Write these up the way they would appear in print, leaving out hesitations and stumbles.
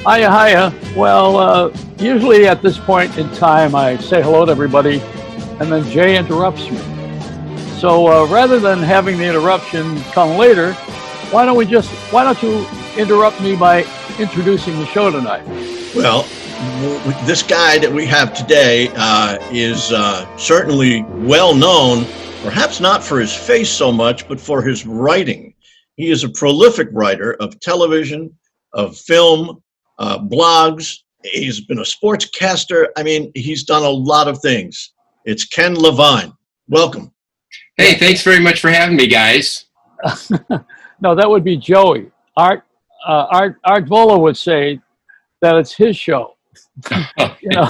Hiya, hiya. Well, usually at this point in time, I say hello to everybody, and then Jay interrupts me. So rather than having the interruption come later, why don't you interrupt me by introducing the show tonight? Well, this guy that we have today is certainly well known, perhaps not for his face so much, but for his writing. He is a prolific writer of television, of film, blogs. He's been a sportscaster. I mean, he's done a lot of things. It's Ken Levine. Welcome. Hey, thanks very much for having me, guys. No, that would be Joey. Art Vola would say that it's his show. You know?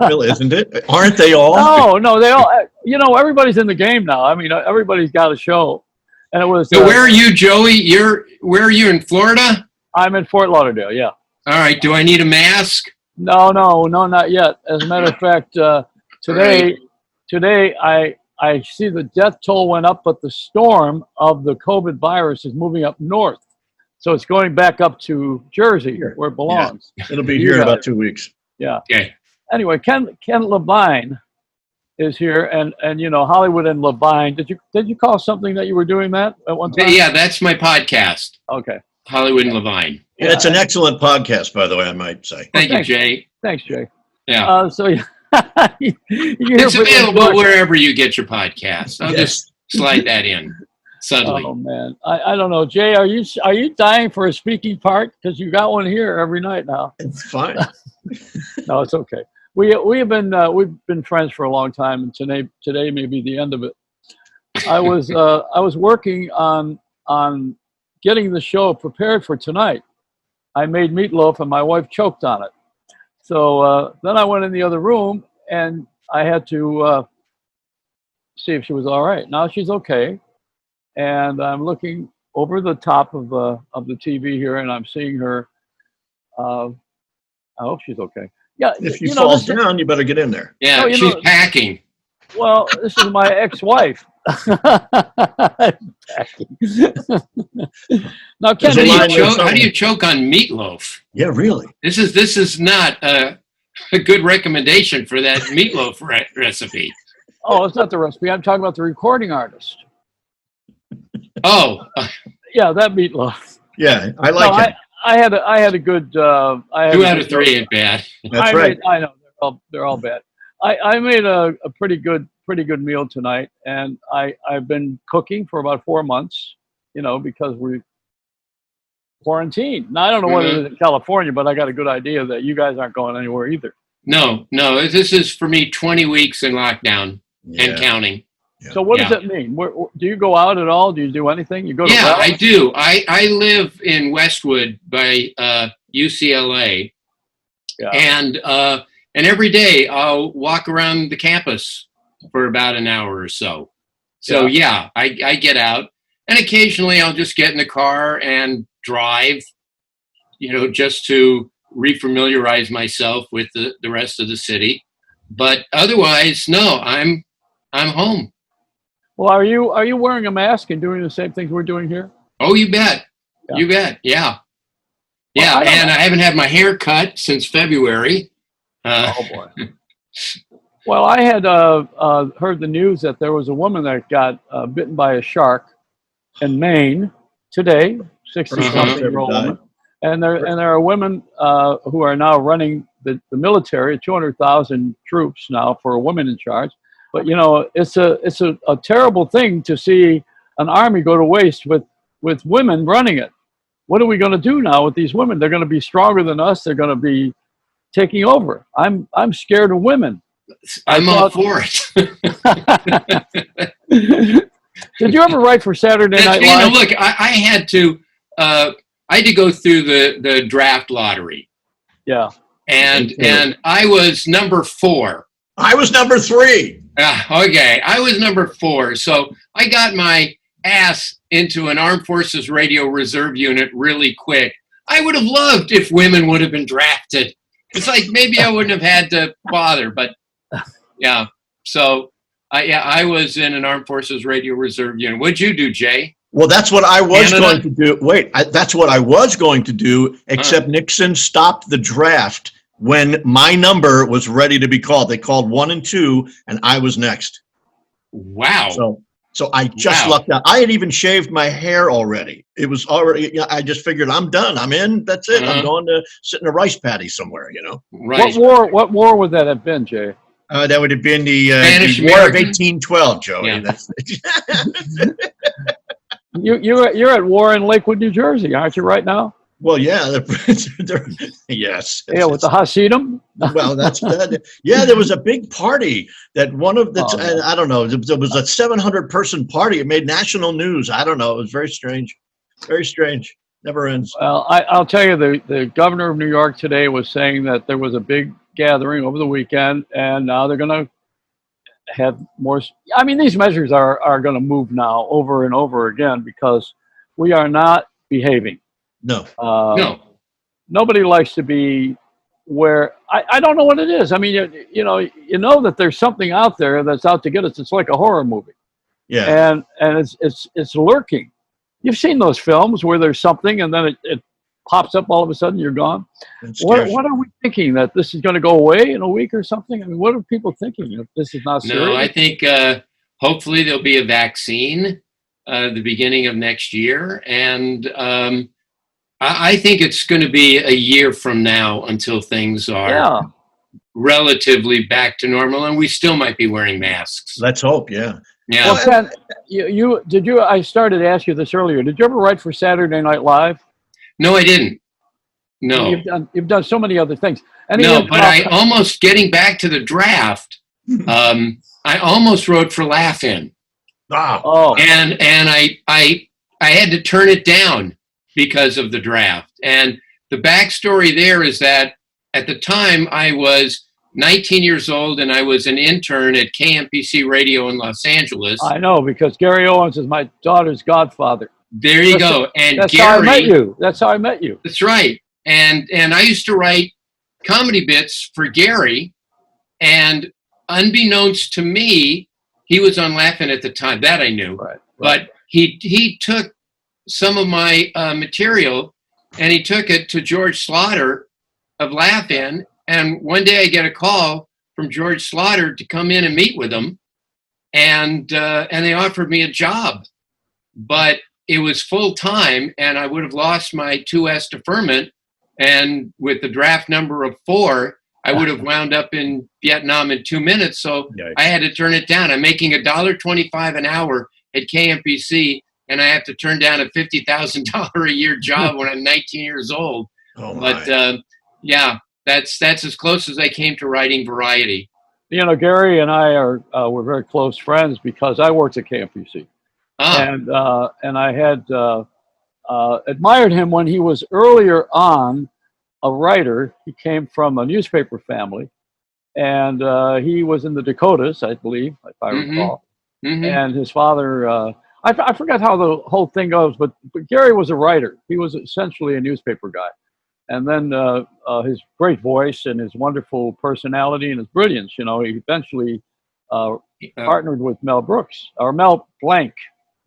Well, isn't it? Aren't they all? No, they all. Everybody's in the game now. I mean, everybody's got a show, and it was. So where are you, Joey? Where are you in Florida? I'm in Fort Lauderdale. Yeah. All right. Do I need a mask? No, not yet. As a matter of fact, today I see the death toll went up, but the storm of the COVID virus is moving up north. So it's going back up to Jersey, where it belongs. Yeah. It'll be here in about 2 weeks. Yeah. Okay. Anyway, Ken Levine is here, and Hollywood and Levine. Did you call something that you were doing that at one time? Yeah, that's my podcast. Okay. Hollywood and Levine. Yeah, it's an excellent podcast, by the way, I might say. Thank you, Jay. Thanks, Jay. Yeah. It's available wherever you get your podcasts. I'll just slide that in subtly. Oh man, I don't know, Jay. Are you dying for a speaking part? Because you got one here every night now. It's fine. No, it's okay. We've been friends for a long time, and today may be the end of it. I was working on getting the show prepared for tonight. I made meatloaf, and my wife choked on it. So then I went in the other room, and I had to see if she was all right. Now she's okay, and I'm looking over the top of the TV here, and I'm seeing her. I hope she's okay. Yeah. If you fall down, you better get in there. Yeah, she's packing. Well, this is my ex-wife. Now, Ken, how do you choke on meatloaf? Yeah, really. This is not a good recommendation for that meatloaf recipe. Oh, it's not the recipe. I'm talking about the recording artist. Oh, yeah, that meatloaf. Yeah, I like it. I had a good. 2 out of 3 ain't bad. That's right. I know they're all bad. I made a pretty good meal tonight, and I've been cooking for about 4 months. Because we're quarantined. Now I don't know what it is in California, but I got a good idea that you guys aren't going anywhere either. No. This is for me 20 weeks in lockdown and counting. Yeah. So what does that mean? Do you go out at all? Do you do anything? You go to rallies? I do. I live in Westwood by UCLA, and every day I'll walk around the campus for about an hour or so. So I get out, and occasionally I'll just get in the car and drive, just to refamiliarize myself with the rest of the city. But otherwise, no, I'm home. Well, are you wearing a mask and doing the same things we're doing here? Oh, you bet. Yeah. You bet. Yeah. Yeah. Well, I haven't had my hair cut since February. Oh boy. Well, I had heard the news that there was a woman that got bitten by a shark in Maine today, 60-something-year-old woman. And there are women who are now running the military, 200,000 troops now for a woman in charge. But it's a terrible thing to see an army go to waste with women running it. What are we going to do now with these women? They're going to be stronger than us. They're going to be taking over. I'm scared of women. I'm all for it. Did you ever write for Saturday Night Live? Look, I had to go through the draft lottery. Yeah. And I was number 4. I was number 3. Okay. I was number 4. So I got my ass into an Armed Forces Radio Reserve unit really quick. I would have loved if women would have been drafted. It's like maybe I wouldn't have had to bother, but yeah. So I was in an Armed Forces Radio Reserve unit. What'd you do, Jay? Well, that's what I was going to do. Wait, that's what I was going to do, except Nixon stopped the draft when my number was ready to be called. They called 1 and 2, and I was next. Wow. So I just lucked out. I had even shaved my hair already. It was already, I just figured I'm done. I'm in. That's it. I'm going to sit in a rice paddy somewhere, you know. Right. What war would that have been, Jay? That would have been the War of 1812, Joey. Yeah. That's You're at war in Lakewood, New Jersey, aren't you, right now? Well, yeah, yes. Yeah, with the Hasidim. Well, that's that. Yeah, there was a big party that one of the I don't know. There was a 700-person party. It made national news. I don't know. It was very strange. Very strange. Never ends. Well, I'll tell you, the governor of New York today was saying that there was a big gathering over the weekend, and now they're going to have more. I mean, these measures are going to move now over and over again because we are not behaving. No. No. Nobody likes to be where I don't know what it is. I mean, you know that there's something out there that's out to get us. It's like a horror movie. Yeah. And it's lurking. You've seen those films where there's something and then it pops up all of a sudden, you're gone. What are we thinking, that this is going to go away in a week or something? I mean, what are people thinking if this is not serious? No, I think hopefully there'll be a vaccine the beginning of next year. And I think it's going to be a year from now until things are relatively back to normal, and we still might be wearing masks. Let's hope, yeah. Yeah. Well, Ken, I started to ask you this earlier. Did you ever write for Saturday Night Live? No, I didn't. No. You've done so many other things. But I almost, getting back to the draft, I almost wrote for Laugh-In. Oh. And I had to turn it down because of the draft. And the backstory there is that at the time I was 19 years old and I was an intern at KMPC Radio in Los Angeles. I know, because Gary Owens is my daughter's godfather. There you go. And that's Gary, how I met you. That's how I met you. That's right. And I used to write comedy bits for Gary, and unbeknownst to me, he was on Laugh-In at the time. That I knew. Right. But he took some of my material and he took it to George Slaughter of Laugh-In. And one day I get a call from George Slaughter to come in and meet with him. And they offered me a job, but it was full time and I would have lost my 2S deferment. And with the draft number of 4, I would have wound up in Vietnam in 2 minutes. So I had to turn it down. I'm making $1.25 an hour at KMPC, and I have to turn down a $50,000 a year job when I'm 19 years old. Oh my. But that's as close as I came to writing variety. You know, Gary and I we're very close friends because I worked at KMPC, and I had admired him when he was earlier on a writer. He came from a newspaper family, and he was in the Dakotas, I believe, if I recall. Mm-hmm. And his father. I forgot how the whole thing goes, but Gary was a writer. He was essentially a newspaper guy. And then his great voice and his wonderful personality and his brilliance, he eventually partnered with Mel Blanc.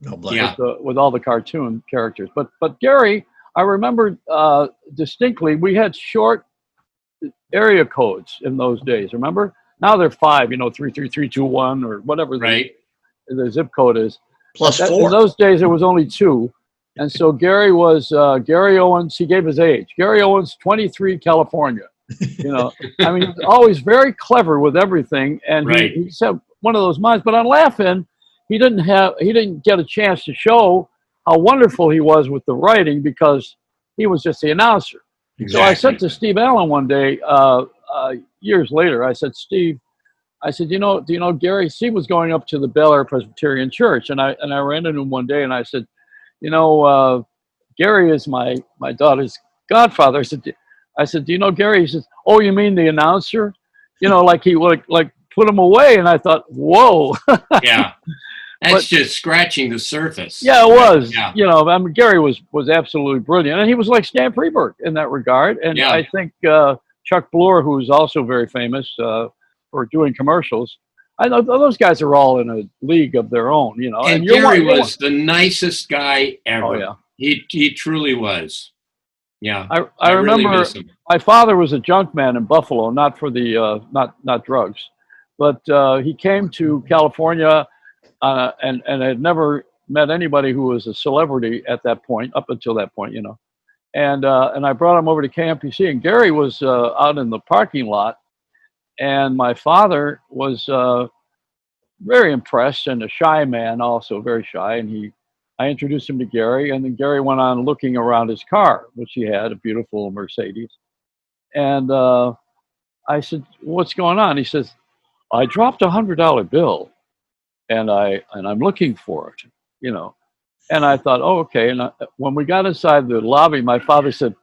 With all the cartoon characters. But Gary, I remember distinctly, we had short area codes in those days, remember? Now they're 5, 33321 or whatever the zip code is. Plus 4. In those days, it was only 2. And so Gary was Gary Owens. He gave his age. Gary Owens, 23, California. I mean, he was always very clever with everything. And he said one of those minds. But on Laugh-In, he didn't get a chance to show how wonderful he was with the writing because he was just the announcer. Exactly. So I said to Steve Allen one day, years later, I said, Steve, do you know Gary? Steve was going up to the Bel Air Presbyterian Church, and I ran into him one day, and I said, Gary is my daughter's godfather. I said, do you know Gary? He says, oh, you mean the announcer? Like he would put him away, and I thought, whoa. Yeah. That's just scratching the surface. Yeah, it was. Yeah. I mean, Gary was absolutely brilliant, and he was like Stan Freberg in that regard. And I think Chuck Bloor, who is also very famous for doing commercials, I know those guys are all in a league of their own, you know. And Gary was the nicest guy ever. Oh, yeah. He truly was. Yeah. I remember really miss him. my father was a junk man in Buffalo, not for the not drugs, but he came to California and had never met anybody who was a celebrity at that point, up until that point, you know. And I brought him over to KMPC, and Gary was out in the parking lot, and my father was very impressed, and a shy man, also very shy, and I introduced him to Gary, and then Gary went on looking around his car, which he had, a beautiful Mercedes. And I said, "What's going on?" He says, "I dropped $100 bill, and I'm looking for it, you know." And I thought, "Oh, okay." And when we got inside the lobby, my father said,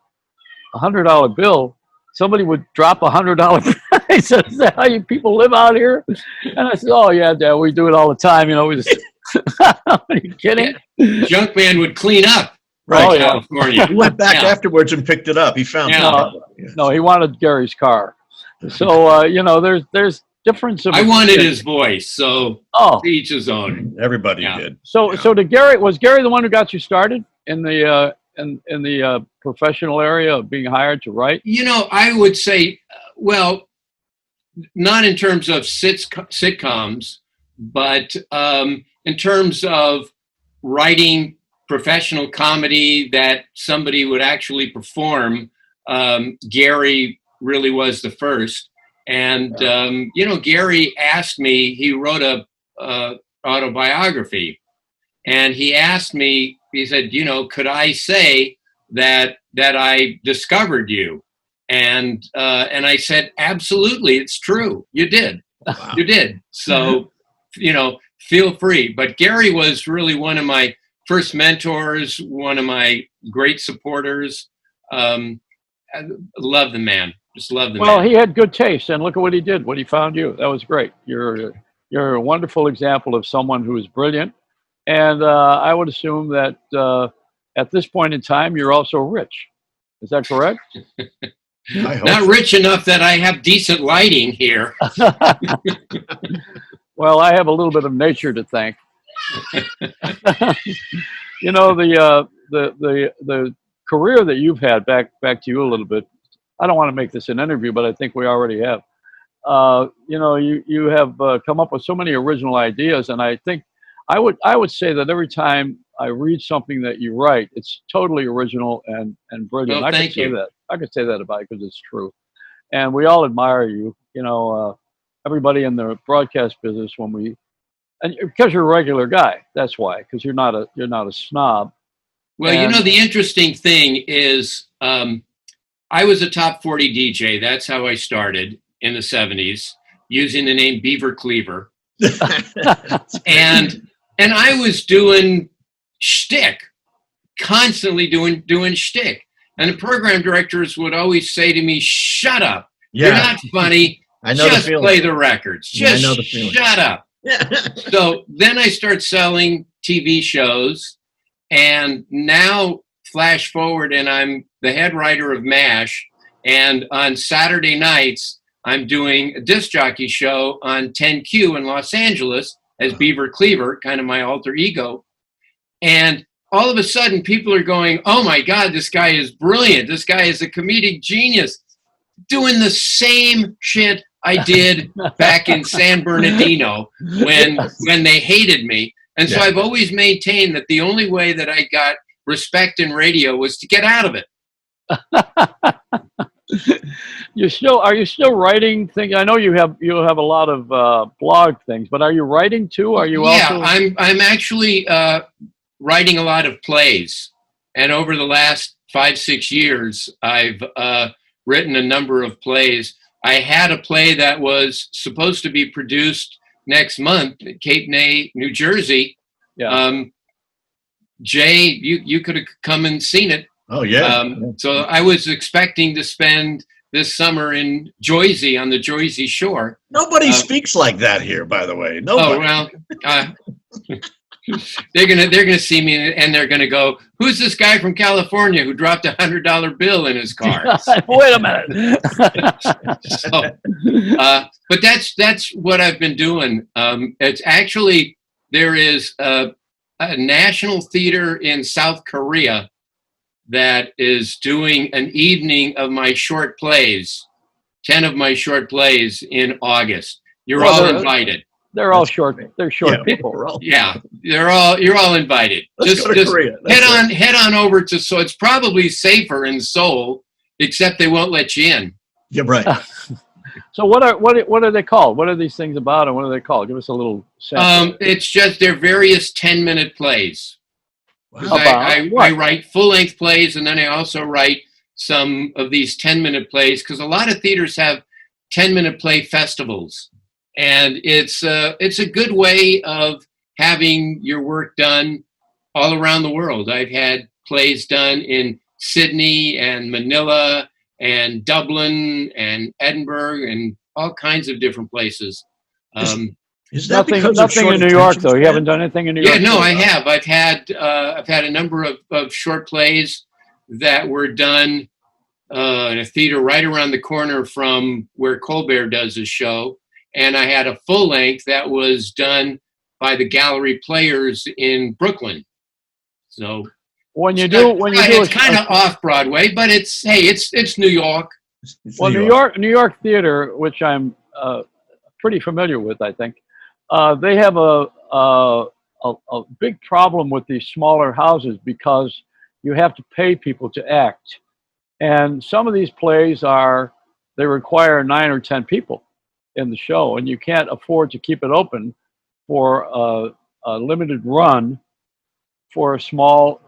"$100 bill? Somebody would drop $100 bill?" He said, "Is that how you people live out here?" And I said, "Oh yeah, Dad, we do it all the time. You know, we just." Are you kidding? Junk man would clean up. Right. In California. He went back afterwards and picked it up. He found it. No, he wanted Gary's car. So you know, there's difference. I wanted his voice, so to each his own. Everybody did. So was Gary the one who got you started in the in the professional area of being hired to write? You know, I would say, well, not in terms of sitcoms, but in terms of writing professional comedy that somebody would actually perform. Gary really was the first. And, you know, Gary asked me, he wrote a autobiography, and he asked me, he said, you know, could I say that I discovered you? And I said, absolutely, it's true. You did. Wow. You did. So, you know, feel free. But Gary was really one of my first mentors, one of my great supporters. I love the man. Just love the man. Well, he had good taste, and look at what he did, what he found you. That was great. You're a wonderful example of someone who is brilliant. And I would assume that at this point in time, you're also rich. Is that correct? Not rich enough that I have decent lighting here. Well, I have a little bit of nature to thank. You know, the career that you've had, back to you a little bit. I don't want to make this an interview, but I think we already have. You know, you have come up with so many original ideas, and I think I would say that every time I read something that you write, it's totally original and brilliant. Well, thank you. I could say that about it because it's true, and we all admire you. You know, everybody in the broadcast business, and because you're a regular guy, that's why. Because you're not a snob. Well, you know, the interesting thing is, I was a top 40 DJ. That's how I started in the 70s, using the name Beaver Cleaver. and I was doing shtick, constantly doing shtick. And the program directors would always say to me, "Shut up. Yeah. You're not funny. I know just play the records. Just shut up." So then I start selling TV shows, and now flash forward, and I'm the head writer of MASH, and on Saturday nights I'm doing a disc jockey show on 10Q in Los Angeles as Beaver Cleaver, kind of my alter ego. And all of a sudden people are going, "Oh my God, this guy is brilliant. This guy is a comedic genius," doing the same shit I did back in San Bernardino when they hated me. And so I've always maintained that the only way that I got respect in radio was to get out of it. Are you still writing things? I know you have a lot of blog things, but are you writing too? Are you also? I'm actually writing a lot of plays, and over the last 5-6 years, I've written a number of plays. I had a play that was supposed to be produced next month at Cape May, New Jersey. Yeah. Jay, you could have come and seen it. Oh, yeah. So I was expecting to spend this summer in Jersey, on the Jersey Shore. Nobody speaks like that here, by the way. Nobody. Oh, well, They're gonna see me and they're gonna go, "Who's this guy from California who dropped $100 bill in his car?" Wait a minute. So, but that's what I've been doing. It's actually, there is a national theater in South Korea that is doing an evening of my short plays, 10 of my short plays in August. You're all invited. They're all short. They're short people. Yeah, you're all invited. Let's go to Korea. Head on over to. So it's probably safer in Seoul, except they won't let you in. Yeah, right. So what are they called? What are these things about, and what are they called? Give us a little sample. It's just they're various 10-minute plays. Wow. I write full-length plays, and then I also write some of these 10-minute plays, because a lot of theaters have 10-minute play festivals. And it's a good way of having your work done all around the world. I've had plays done in Sydney and Manila and Dublin and Edinburgh and all kinds of different places. Is that nothing in New York, though? You haven't done anything in New York? Yeah, no, I have. I've had a number of short plays that were done in a theater right around the corner from where Colbert does his show. And I had a full length that was done by the Gallery Players in Brooklyn. So it's kind of off Broadway, but it's New York. Well, New York theater, which I'm pretty familiar with, I think, they have a big problem with these smaller houses because you have to pay people to act, and some of these plays they require 9 or 10 people in the show, and you can't afford to keep it open for a limited run for a small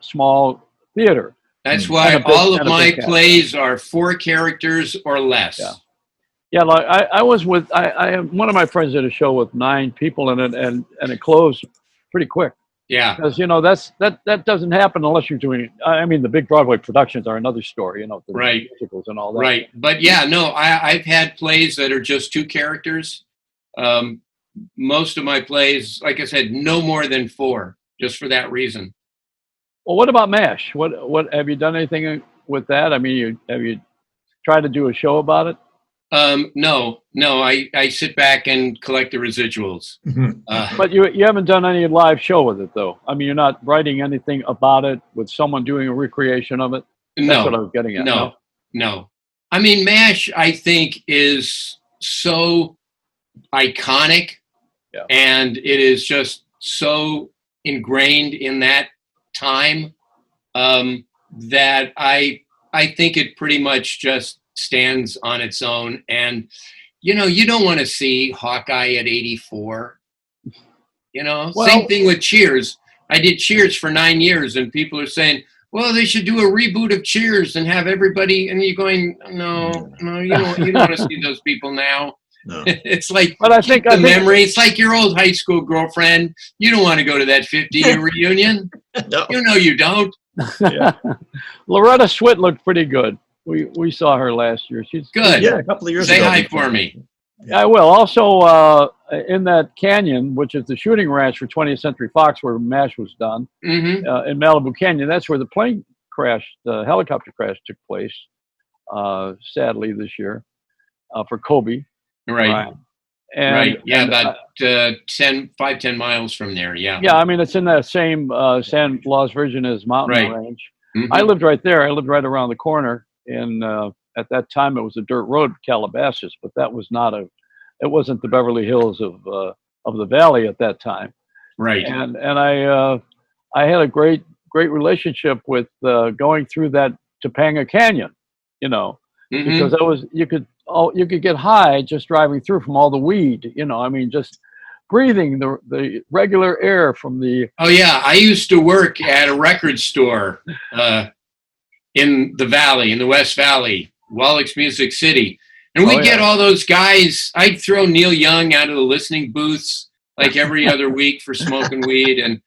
theater. That's why all of my plays are 4 characters or less. Yeah, like I was with one of my friends did a show with 9 people in it, and it closed pretty quick. Yeah, because that doesn't happen unless you're doing. I mean, the big Broadway productions are another story, the right, musicals and all that. Right, but yeah, no, I've had plays that are just 2 characters. Most of my plays, like I said, no more than 4, just for that reason. Well, what about MASH? What have you done anything with that? I mean, have you tried to do a show about it? No, I sit back and collect the residuals. But you haven't done any live show with it, though. I mean, you're not writing anything about it with someone doing a recreation of it? That's what I was getting at. No. I mean, MASH, I think, is so iconic, and it is just so ingrained in that time that I think it pretty much just stands on its own. And you don't want to see Hawkeye at 84. Same thing with Cheers. I did Cheers for 9 years, and people are saying, well, they should do a reboot of Cheers and have everybody, and you're going, no, you don't want to see those people now. No. It's like, but I think memory. It's like your old high school girlfriend. You don't want to go to that 50-year reunion. No. You don't. Yeah. Loretta Swit looked pretty good. We saw her last year. She's good. Yeah, a couple of years ago. Say hi for me. I will. Also, in that canyon, which is the shooting ranch for 20th Century Fox, where MASH was done, in Malibu Canyon, that's where the plane crash, the helicopter crash, took place. Sadly, this year for Kobe. Right. Yeah, about 10 miles from there. Yeah. Yeah, I mean, it's in that same San Las Virgenes mountain range. Mm-hmm. I lived right there. I lived right around the corner. And at that time, it was a dirt road, Calabasas, but that was it wasn't the Beverly Hills of the Valley at that time. Right. And I had a great relationship with going through that Topanga Canyon, because you could get high just driving through from all the weed, I mean, just breathing the regular air from the. Oh yeah, I used to work at a record store in the Valley, in the West Valley, Wallach's Music City, and we'd get all those guys. I'd throw Neil Young out of the listening booths like every other week for smoking weed, and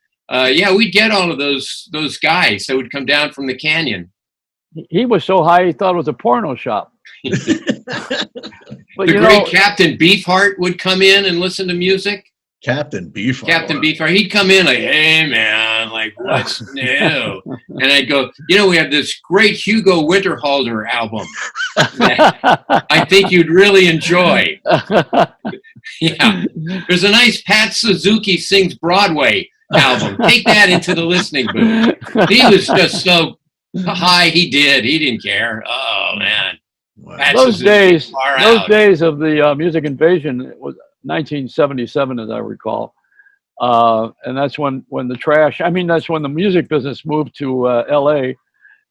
we'd get all of those guys that would come down from the canyon. He was so high he thought it was a porno shop. But the great Captain Beefheart would come in and listen to music. Captain Beefheart. Captain Beefheart. He'd come in like, hey, man, like, what's new? And I'd go, we have this great Hugo Winterhalter album that I think you'd really enjoy. Yeah. There's a nice Pat Suzuki Sings Broadway album. Take that into the listening booth. He was just so high, he didn't care. Oh, man. Wow. Those days of the music invasion, it was 1977, as I recall. And that's when the music business moved to LA,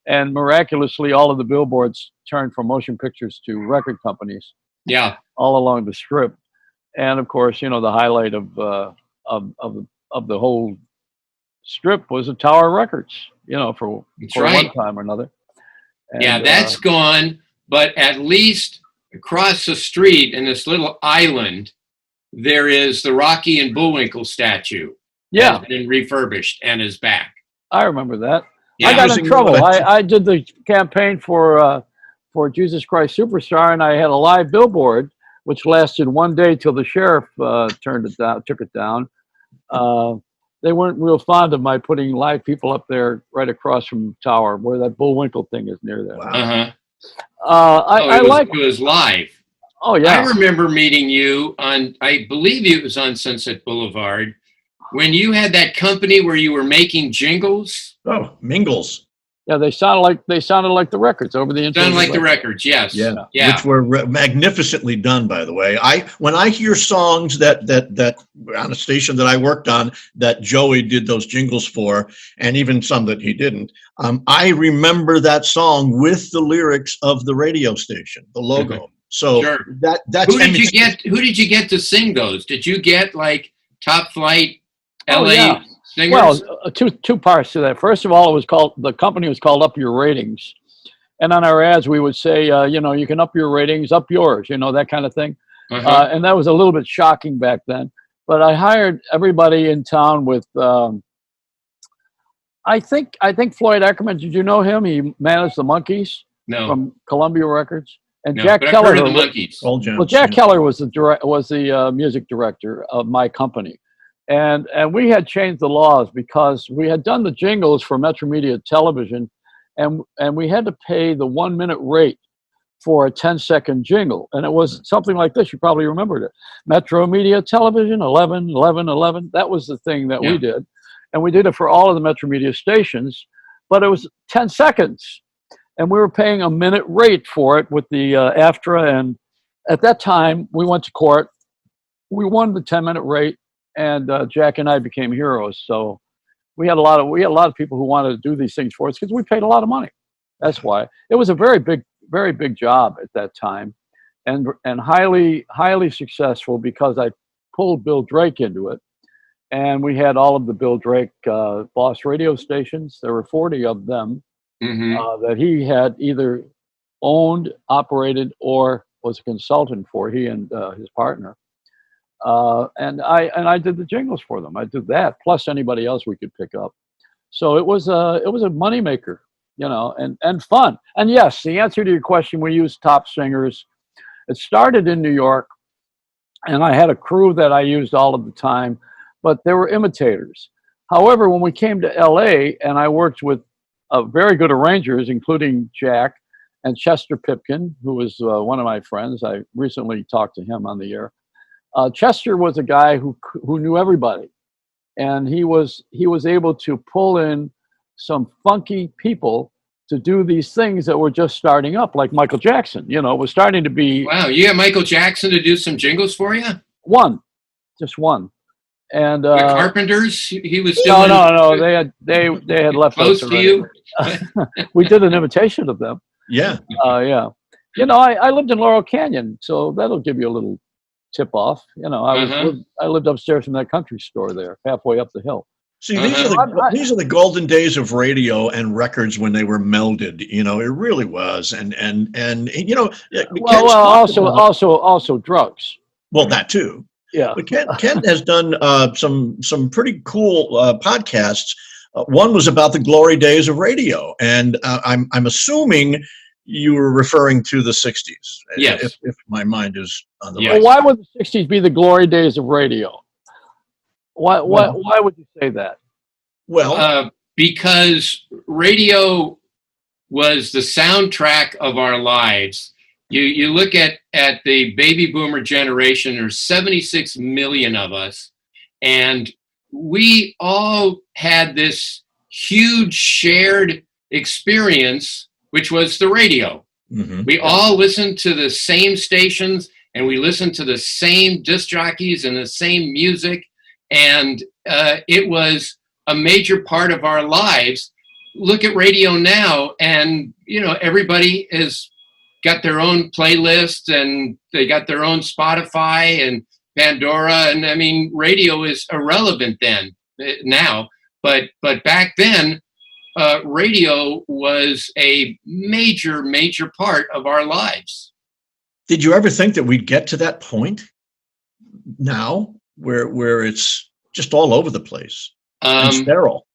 and miraculously all of the billboards turned from motion pictures to record companies. Yeah. All along the Strip. And of course, the highlight of the whole Strip was the Tower Records, for one time or another. And, that's gone. But at least across the street in this little island, there is the Rocky and Bullwinkle statue. Yeah. Has been refurbished and is back. I remember that. Yeah. I got in trouble. I did the campaign for Jesus Christ Superstar, and I had a live billboard, which lasted one day till the sheriff took it down. They weren't real fond of my putting live people up there right across from Tower, where that Bullwinkle thing is near there. Wow. It was live. Oh, yeah. I remember meeting you I believe it was on Sunset Boulevard, when you had that company where you were making jingles. Oh, Mingles. Yeah, they sounded like the records over the internet. Sounded like the records, yes. Yeah. Yeah. Which were magnificently done, by the way. When I hear songs that on a station that I worked on that Joey did those jingles for, and even some that he didn't, I remember that song with the lyrics of the radio station, the logo. Mm-hmm. So sure. that's who did you get to sing those? Did you get like Top Flight LA singers? Well, two parts to that. First of all, the company was called Up Your Ratings, and on our ads we would say, you can up your ratings, up yours, that kind of thing. Uh-huh. And that was a little bit shocking back then. But I hired everybody in town with. I think Floyd Ackerman. Did you know him? He managed the Monkees from Columbia Records. And Jack Keller. The Monkees. Well, Jack Keller was the music director of my company. And we had changed the laws because we had done the jingles for Metro Media Television, and we had to pay the 1 minute rate for a 10-second jingle. And it was something like this. You probably remembered it. Metro Media Television, 11, 11, 11. That was the thing that we did. And we did it for all of the Metro Media stations, but it was 10 seconds. And we were paying a minute rate for it with the AFTRA. And at that time, we went to court. We won the 10-minute rate. And Jack and I became heroes. So we had a lot of people who wanted to do these things for us because we paid a lot of money. That's why it was a very big job at that time, and highly successful because I pulled Bill Drake into it, and we had all of the Bill Drake boss radio stations. There were 40 of them that he had either owned, operated, or was a consultant for. He and his partner. And I did the jingles for them. I did that plus anybody else we could pick up. So it was a moneymaker, and fun. And yes, the answer to your question, we used top singers. It started in New York, and I had a crew that I used all of the time, but there were imitators. However, when we came to LA, and I worked with very good arrangers, including Jack and Chester Pipkin, who was one of my friends. I recently talked to him on the air. Chester was a guy who knew everybody, and he was able to pull in some funky people to do these things that were just starting up, like Michael Jackson. It was starting to be. Wow, you got Michael Jackson to do some jingles for you? Just one, and the Carpenters. He was doing. No. They had left close us to you. We did an imitation of them. Yeah. Yeah. I lived in Laurel Canyon, so that'll give you a little tip off. I lived upstairs from that country store there, halfway up the hill. See, these are the golden days of radio and records when they were melded. It really was, and also drugs. Well, that too. Yeah. But Kent has done some pretty cool podcasts. One was about the glory days of radio, and I'm assuming you were referring to the 60s. Yes. If my mind is on the right. Well, why would the 60s be the glory days of radio? Why would you say that? Well, because radio was the soundtrack of our lives. You look at the baby boomer generation, there's 76 million of us, and we all had this huge shared experience, which was the radio. mm-hmm. We all listened to the same stations, and we listened to the same disc jockeys and the same music, and it was a major part of our lives. Look at radio now, and everybody has got their own playlist, and they got their own Spotify and Pandora, and I mean, radio is irrelevant now, but back then, radio was a major part of our lives. Did you ever think that we'd get to that point now, where it's just all over the place and sterile?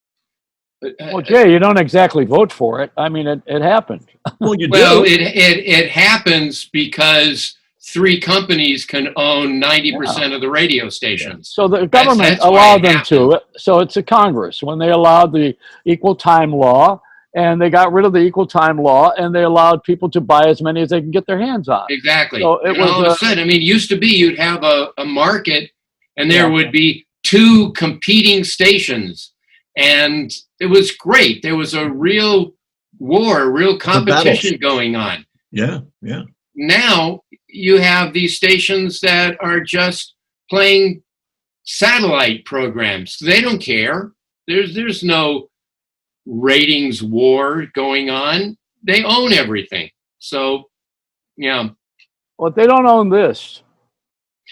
Well, Jay, you don't exactly vote for it. I mean, it happened. Well, you do. Well, it happens because 3 companies can own 90% of the radio stations. So the government That's allowed why it them to. So it's a Congress when they allowed the equal time law, and they got rid of the equal time law, and they allowed people to buy as many as they can get their hands on. Exactly. So it was all of a sudden, I mean, it used to be you'd have a market, and there would be 2 competing stations, and it was great. There was a real war, real competition going on. Yeah. Now you have these stations that are just playing satellite programs. They don't care. There's no ratings war going on. They own everything. So, yeah. Well, they don't own this.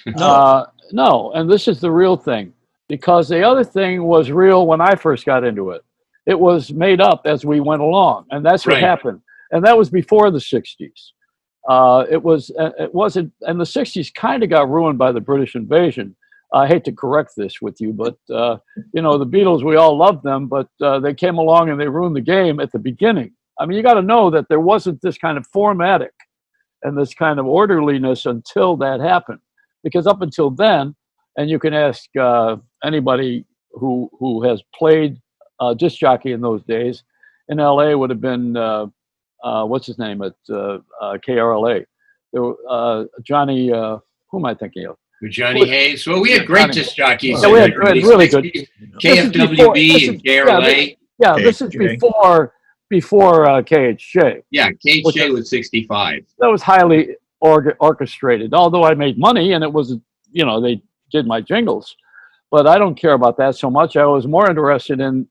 No. No, and this is the real thing, because the other thing was real when I first got into it. It was made up as we went along, and that's what happened. And that was before the 60s. It wasn't, and the 60s kind of got ruined by the British invasion. I hate to correct this with you, but the Beatles, we all loved them, but they came along and they ruined the game at the beginning. I mean, you got to know that there wasn't this kind of formatic and this kind of orderliness until that happened, because up until then, and you can ask anybody who has played disc jockey in those days, in LA would have been what's his name at KRLA? There were, Johnny. Who am I thinking of? Johnny Hayes. Well, we had great disc jockeys. Yeah, we had really good. KFWB and KRLA. Yeah, this is before KHJ. Yeah, KHJ was 65. That was highly orchestrated. Although I made money, and it was, they did my jingles, but I don't care about that so much. I was more interested in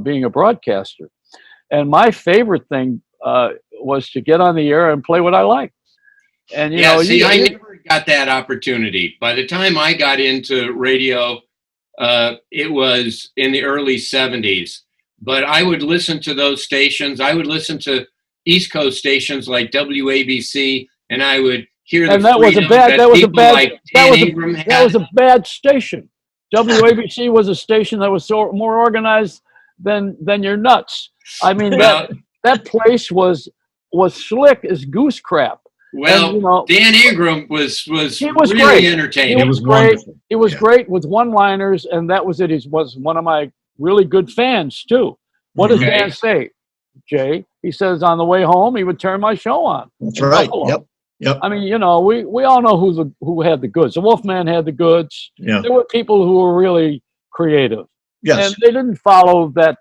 being a broadcaster, and my favorite thing was to get on the air and play what I liked. And I never got that opportunity. By the time I got into radio, it was in the early 70s. But I would listen to those stations. I would listen to East Coast stations like WABC, and I would hear the and that was a bad station. WABC was a station that was more organized than your nuts. I mean, that place was slick as goose crap. Well, and, Dan Ingram was really great. entertaining. It was great. It was great with one-liners, and that was it. He was one of my really good fans too. What does Dan say, Jay? He says on the way home he would turn my show on. That's right. Yep. I mean, we all know who had the goods. The Wolfman had the goods. Yeah. There were people who were really creative. Yes. And they didn't follow that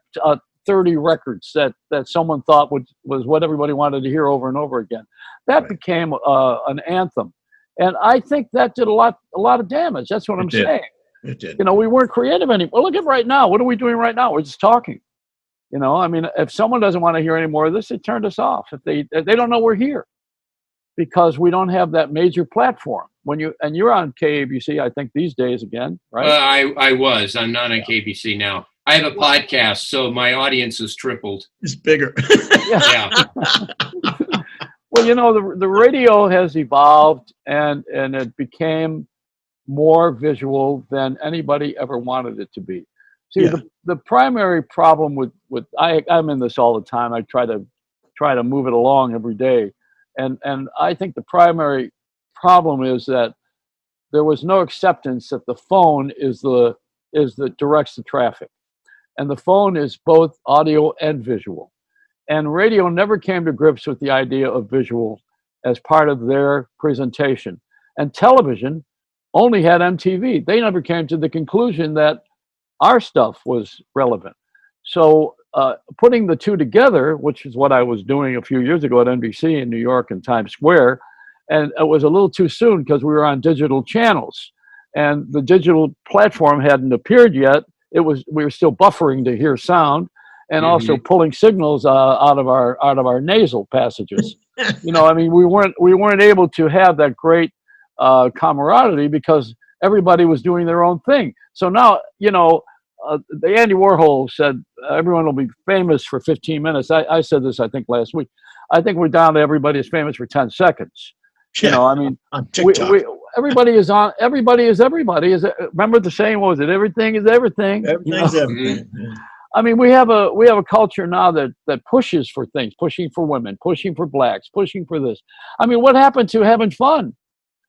30 records that someone thought was what everybody wanted to hear over and over again. That became an anthem. And I think that did a lot of damage. That's what I'm saying. It did. We weren't creative anymore. Look at right now. What are we doing right now? We're just talking. I mean, if someone doesn't want to hear any more of this, they turned us off. If they don't know we're here, because we don't have that major platform. You're on KABC, I think these days again, right? I was. I'm not on KBC now. I have a podcast, so my audience has tripled. It's bigger. Yeah. Well, the radio has evolved, and it became more visual than anybody ever wanted it to be. See, the primary problem with I'm in this all the time. I try to move it along every day, and I think the primary problem is that there was no acceptance that the phone is the that directs the traffic. And the phone is both audio and visual. And radio never came to grips with the idea of visual as part of their presentation. And television only had MTV. They never came to the conclusion that our stuff was relevant. So putting the two together, which is what I was doing a few years ago at NBC in New York and Times Square, and it was a little too soon because we were on digital channels and the digital platform hadn't appeared yet. We were still buffering to hear sound, and also pulling signals out of our nasal passages. You know, I mean, we weren't able to have that great camaraderie because everybody was doing their own thing. So now, you know, the Andy Warhol said everyone will be famous for 15 minutes. I said this, I think, last week. I think we're down to everybody is famous for 10 seconds. Yeah, you know, I mean, on TikTok. Everybody is on. Everybody is everybody. Remember the saying? What was it? Everything is everything. Everything's everything. Yeah. I mean, we have a culture now that pushes for things, pushing for women, pushing for blacks, pushing for this. I mean, what happened to having fun?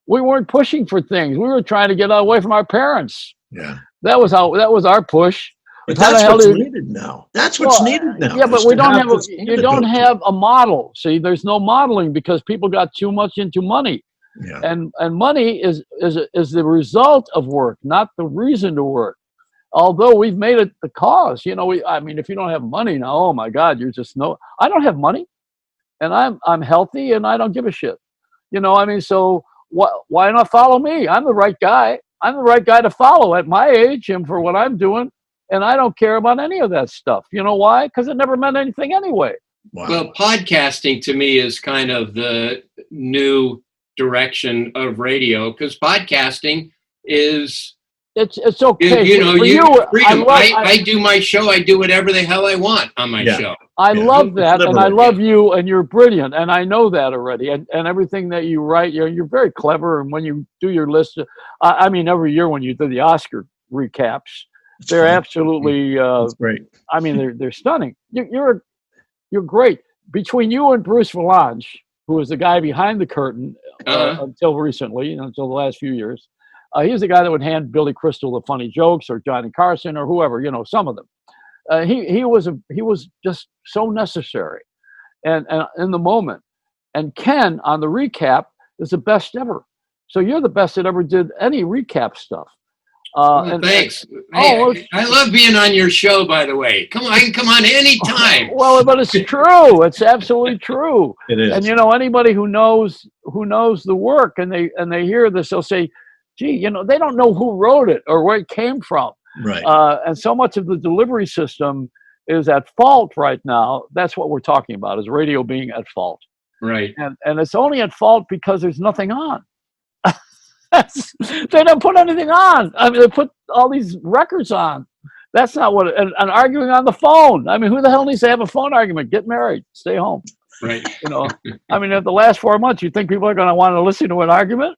We weren't pushing for things. We were trying to get away from our parents. Yeah, that was our push. But that's what's needed now. That's what's needed now. Yeah, but we don't have you don't have a model. See, there's no modeling because people got too much into money. Yeah. And money is the result of work, not the reason to work. Although we've made it the cause. You know, I mean, if you don't have money now, oh my God, you're just I don't have money, and I'm healthy, and I don't give a shit. You know, I mean, so why not follow me? I'm the right guy. I'm the right guy to follow at my age and for what I'm doing, and I don't care about any of that stuff. You know why? Because it never meant anything anyway. Wow. Well, podcasting to me is kind of the new direction of radio, because podcasting is it's okay. You know, freedom. I do my show. I do whatever the hell I want on my show. I love that, and I love you, and you're brilliant, and I know that already. And everything that you write, you're very clever. And when you do your list, I mean, every year when you do the Oscar recaps, they're absolutely great. I mean, they're stunning. You're great. Between you and Bruce Valanche, who was the guy behind the curtain until recently, until the last few years. He's the guy that would hand Billy Crystal the funny jokes, or Johnny Carson, or whoever, some of them. He was just so necessary, and in the moment. And Ken on the recap is the best ever. So you're the best that ever did any recap stuff. Thanks. I love being on your show, by the way. Come on, I can come on anytime. Well, but it's true. It's absolutely true. It is. And anybody who knows the work and they hear this, they'll say, gee, they don't know who wrote it or where it came from. Right. And so much of the delivery system is at fault right now. That's what we're talking about, is radio being at fault. Right. And it's only at fault because there's nothing on. They don't put anything on. I mean, they put all these records on. That's not what. And arguing on the phone. I mean, who the hell needs to have a phone argument? Get married, stay home. Right. I mean, in the last 4 months, you think people are going to want to listen to an argument?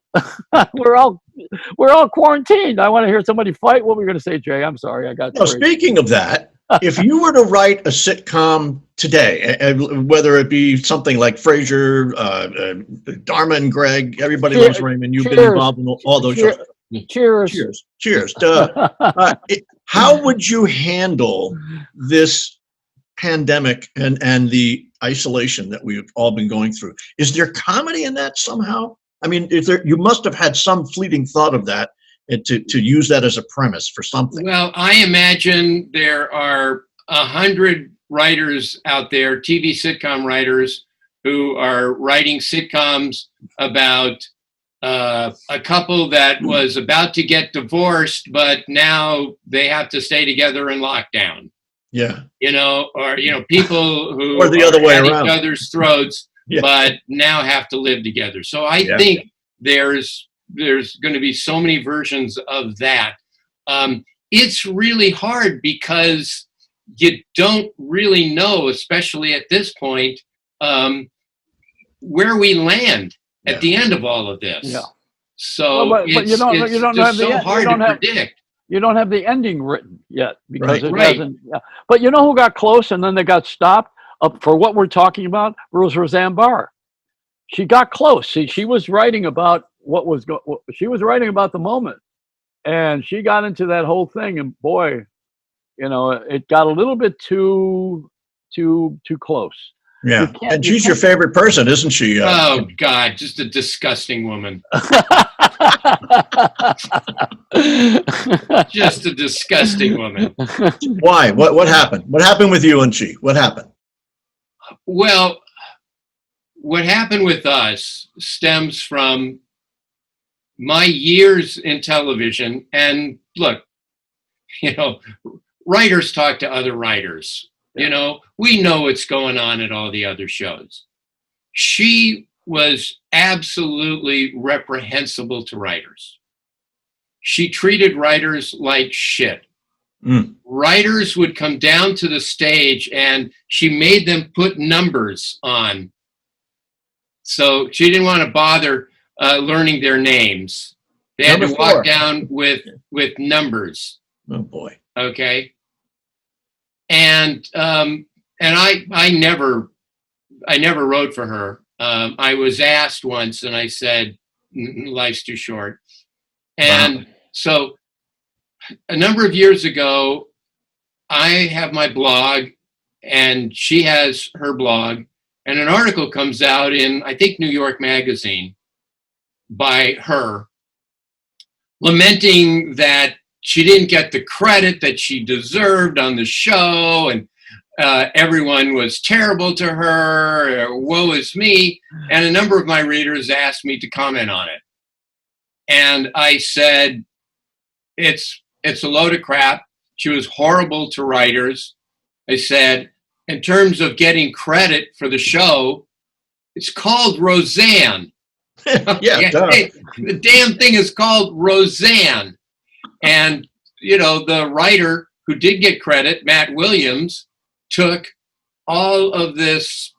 We're all quarantined. I want to hear somebody fight. What were you going to say, Jay? I'm sorry, I got. Well, speaking of that, if you were to write a sitcom today, whether it be something like Frasier, Dharma and Greg, Everybody Loves Raymond, you've been involved in all those shows. Cheers. How would you handle this pandemic and the isolation that we've all been going through? Is there comedy in that somehow? I mean, you must have had some fleeting thought of that to use that as a premise for something. Well, I imagine there are 100 writers out there, TV sitcom writers, who are writing sitcoms about a couple that was about to get divorced, but now they have to stay together in lockdown. Yeah. Or people who or the other way at around. Each other's throats, but now have to live together. So I think there's going to be so many versions of that. It's really hard because you don't really know, especially at this point, where we land at the end of all of this. Yeah. So it's so hard to predict. You don't have the ending written yet because it hasn't. Yeah. But you know who got close and then they got stopped for what we're talking about? Roseanne Barr. She got close. See, she was writing about she was writing about the moment, And she got into that whole thing, and boy, it got a little bit too close. Yeah, and she's your favorite person, isn't she? Oh God, just a disgusting woman. Just a disgusting woman. Why? What happened? What happened with you and she? What happened? Well, what happened with us stems from my years in television. And look, writers talk to other writers. We know what's going on at all the other shows. She was absolutely reprehensible to writers. She treated writers like shit. Writers would come down to the stage and she made them put numbers on. So she didn't want to bother learning their names. They had to walk down with numbers. Oh boy. Okay. And I never wrote for her. I was asked once and I said, life's too short. And so a number of years ago, I have my blog and she has her blog, and an article comes out in, I think, New York Magazine by her, lamenting that she didn't get the credit that she deserved on the show, and everyone was terrible to her, woe is me. And a number of my readers asked me to comment on it. And I said, it's a load of crap. She was horrible to writers. I said, in terms of getting credit for the show, it's called Roseanne. Yeah, the damn thing is called Roseanne. And, the writer who did get credit, Matt Williams, took all of this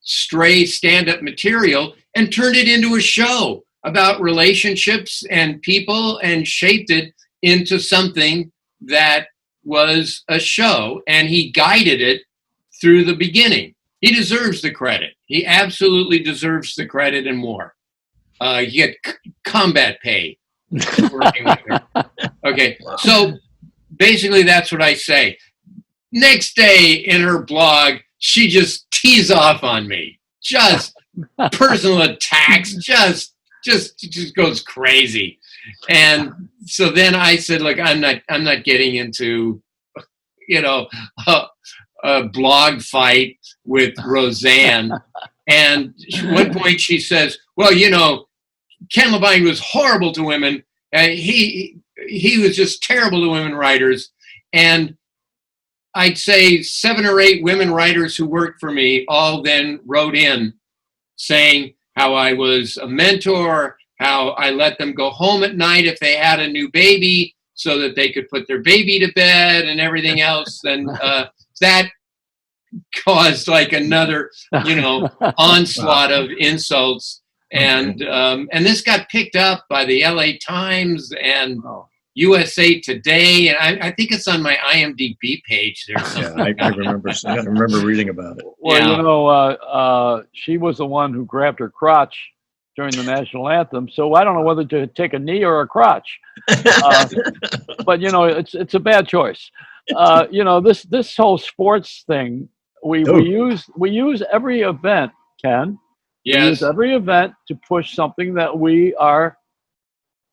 stray stand-up material and turned it into a show about relationships and people and shaped it into something that was a show. And he guided it through the beginning. He deserves the credit. He absolutely deserves the credit and more. You get combat pay working with her. Okay, so basically that's what I say. Next day in her blog, she just tees off on me. Just personal attacks, just goes crazy. And so then I said, look, I'm not getting into, a blog fight with Roseanne. And at one point she says, well, Ken Levine was horrible to women. He was just terrible to women writers. And I'd say 7 or 8 women writers who worked for me all then wrote in saying how I was a mentor, how I let them go home at night if they had a new baby so that they could put their baby to bed and everything else. And that caused like another, onslaught of insults. And this got picked up by the LA Times and USA Today, and I think it's on my IMDb page there. Yeah, I remember reading about it. Well, she was the one who grabbed her crotch during the national anthem, so I don't know whether to take a knee or a crotch. But it's a bad choice. This whole sports thing, we use every event, Ken. Yes. We use every event to push something that we are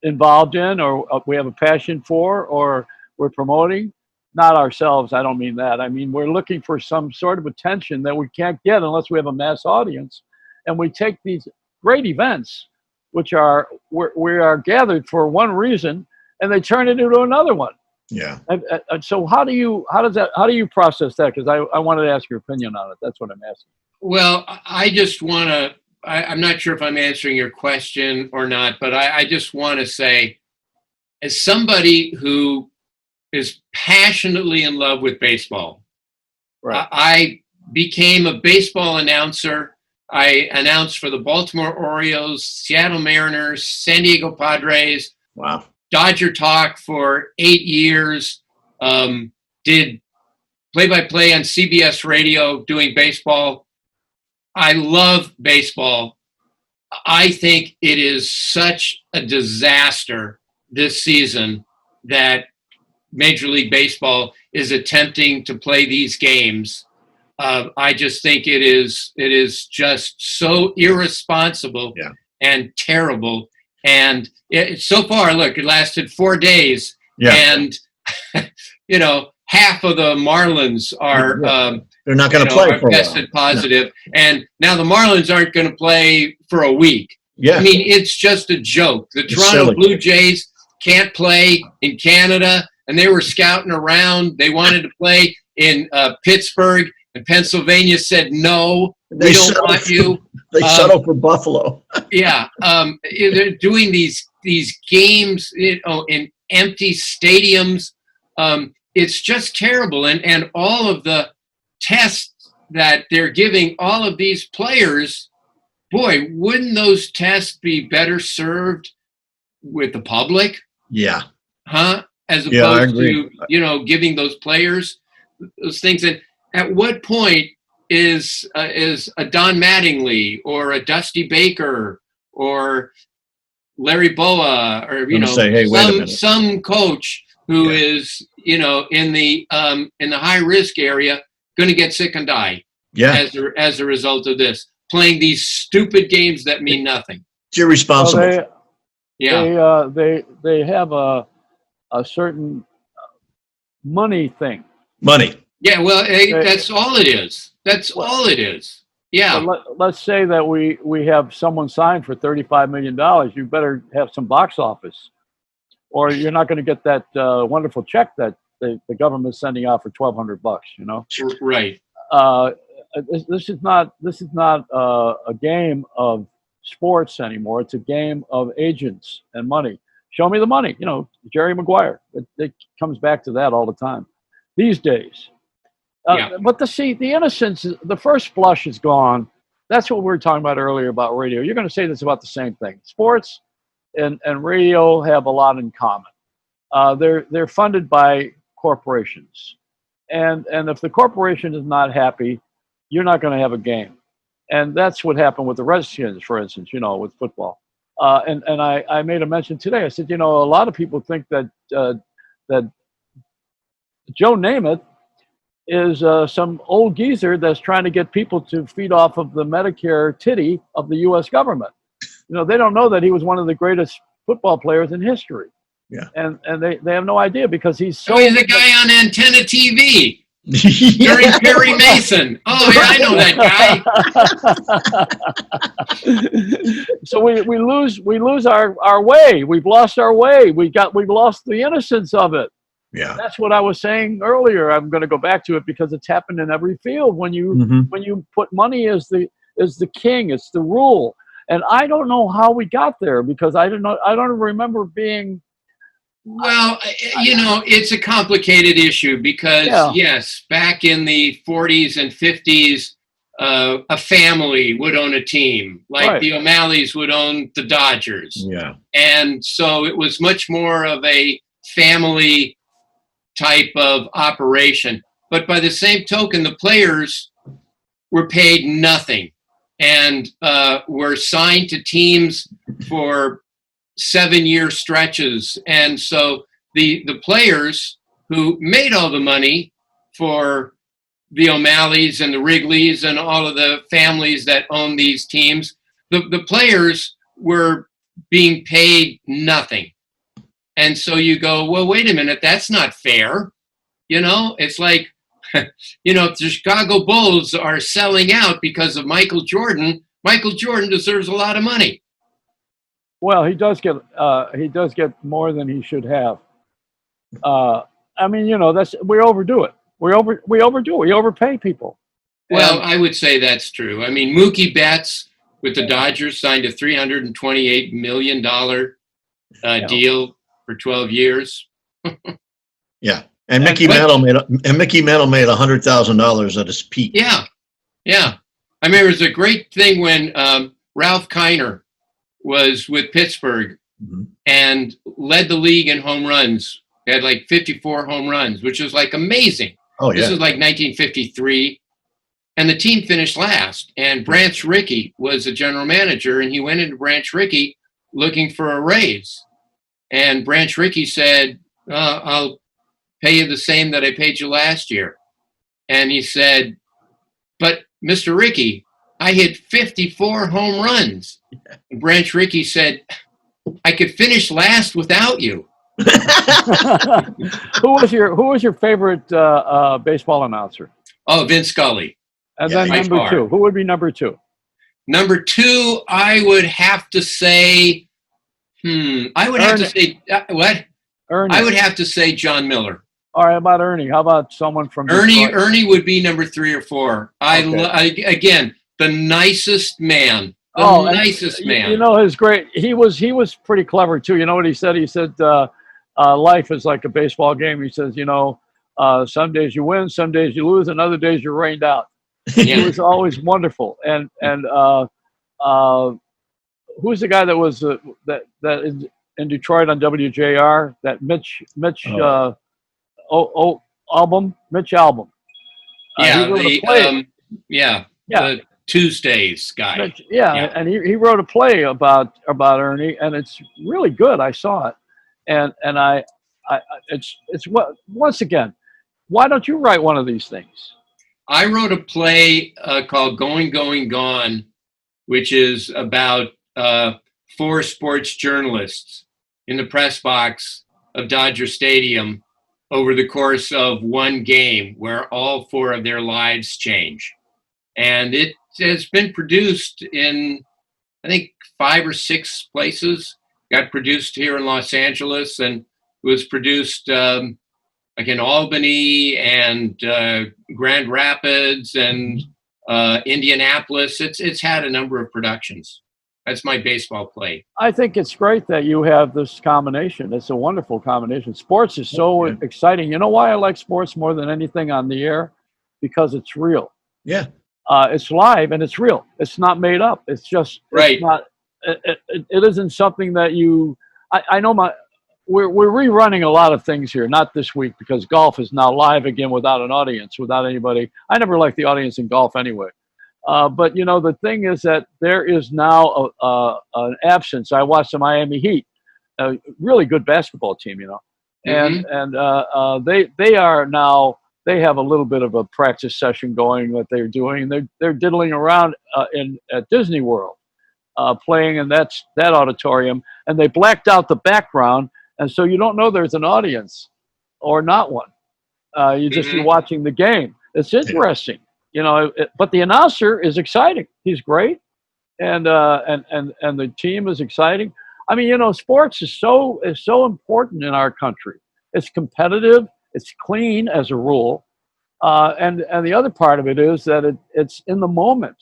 involved in, or we have a passion for, or we're promoting. Not ourselves, I don't mean that. I mean, we're looking for some sort of attention that we can't get unless we have a mass audience. And we take these great events, which we are gathered for one reason, and they turn it into another one. Yeah. And so how do you process that? Because I wanted to ask your opinion on it. That's what I'm asking. Well, I just want to, I'm not sure if I'm answering your question or not, but I just want to say, as somebody who is passionately in love with baseball, right. I became a baseball announcer. I announced for the Baltimore Orioles, Seattle Mariners, San Diego Padres. Wow. Dodger Talk for 8 years. Did play-by-play on CBS Radio doing baseball. I love baseball. I think it is such a disaster this season that Major League Baseball is attempting to play these games. I just think it is just so irresponsible and terrible. And so far, look, it lasted 4 days, and half of the Marlins are they're not going to play for tested positive, and now the Marlins aren't going to play for a week. Yeah, I mean, it's just a joke. The Toronto Blue Jays can't play in Canada, and they were scouting around. They wanted to play in Pittsburgh, and Pennsylvania said no. We don't want you. They settled for Buffalo. They're doing these games, in empty stadiums. It's just terrible, and all of the tests that they're giving all of these players. Boy, wouldn't those tests be better served with the public? Yeah. Huh? As opposed to giving those players those things. And at what point is a Don Mattingly or a Dusty Baker or Larry Boa or some coach who is in the high risk area going to get sick and die as a result of this, playing these stupid games that mean nothing? It's irresponsible. They have a certain money thing. Money. Yeah, well, that's all it is. That's all it is. Yeah. Let's say that we have someone signed for $35 million. You better have some box office, or you're not going to get that wonderful check that the government's sending out for $1,200. Right. This is not a game of sports anymore. It's a game of agents and money. Show me the money. Jerry Maguire. It comes back to that all the time these days. But the innocence, the first flush is gone. That's what we were talking about earlier about radio. You're going to say this about the same thing. Sports and radio have a lot in common. They're funded by corporations, and if the corporation is not happy, you're not going to have a game. And that's what happened with the Redskins, for instance. With football. And I made a mention today. I said, a lot of people think that Joe Namath is some old geezer that's trying to get people to feed off of the Medicare titty of the U.S. government. They don't know that he was one of the greatest football players in history. Yeah. And they have no idea because he's so. Oh, he's a guy on Antenna TV during Perry Mason. Oh, yeah, I know that guy. So we lose our way. We've lost our way. We've lost the innocence of it. Yeah, that's what I was saying earlier. I'm going to go back to it because it's happened in every field. When you put money as the king, it's the rule. And I don't know how we got there because I don't remember being. Well, it's a complicated issue because yes, back in the 40s and 50s, a family would own a team, like the O'Malleys would own the Dodgers. Yeah, and so it was much more of a family type of operation. But by the same token, the players were paid nothing and were signed to teams for 7-year stretches. And so the players who made all the money for the O'Malleys and the Wrigleys and all of the families that own these teams, the players were being paid nothing. And so you go, well, wait a minute, that's not fair. It's like, if the Chicago Bulls are selling out because of Michael Jordan deserves a lot of money. Well, he does get more than he should have. We overdo it. We overdo it. We overpay people. Well, I would say that's true. I mean, Mookie Betts with the Dodgers signed a $328 million deal for 12 years. Yeah. And Mickey Mantle made $100,000 at his peak. Yeah. Yeah. I mean, it was a great thing when Ralph Kiner was with Pittsburgh and led the league in home runs. He had like 54 home runs, which was like amazing. Oh, yeah. This was like 1953. And the team finished last. And Branch Rickey was the general manager, and he went into Branch Rickey looking for a raise. And Branch Rickey said, I'll pay you the same that I paid you last year. And he said, but Mr. Rickey, I hit 54 home runs. And Branch Rickey said, I could finish last without you. Who was your favorite baseball announcer? Oh, Vince Scully. And then number two. Who would be number two? Number two, I would have to say, have to say, what? Ernie. I would have to say John Miller. All right, how about Ernie? How about someone from Ernie? Detroit? Ernie would be number 3 or 4. Again, the nicest man. Nicest man. You know, his great. He was pretty clever too. You know what he said? He said, "Life is like a baseball game." He says, some days you win, some days you lose, and other days you're rained out. Yeah. He was always wonderful. And who's the guy that was that is in Detroit on WJR? That Mitch Album. Mitch Album. The Tuesdays guy. Mitch, and he wrote a play about Ernie, and it's really good. I saw it, and it's what, once again, why don't you write one of these things? I wrote a play called Going, Going, Gone, which is about 4 sports journalists in the press box of Dodger Stadium over the course of one game where all 4 of their lives change. And it has been produced in, I think, 5 or 6 places. Got produced here in Los Angeles and was produced like in Albany and Grand Rapids and Indianapolis. It's had a number of productions. That's my baseball play. I think it's great that you have this combination. It's a wonderful combination. Sports is so exciting. You know why I like sports more than anything on the air? Because it's real. Yeah. It's live and it's real. It's not made up. It's just right. It isn't something that you. I know we're rerunning a lot of things here. Not this week because golf is now live again without an audience, without anybody. I never liked the audience in golf anyway. But the thing is that there is now an absence. I watched the Miami Heat, a really good basketball team, and they are now. They have a little bit of a practice session going that they're doing. They're diddling around at Disney World, playing in that auditorium, and they blacked out the background, and so you don't know there's an audience or not one. You just be watching the game. It's interesting, but the announcer is exciting. He's great, and the team is exciting. I mean, sports is so important in our country. It's competitive. It's clean as a rule, and the other part of it is that it's in the moment.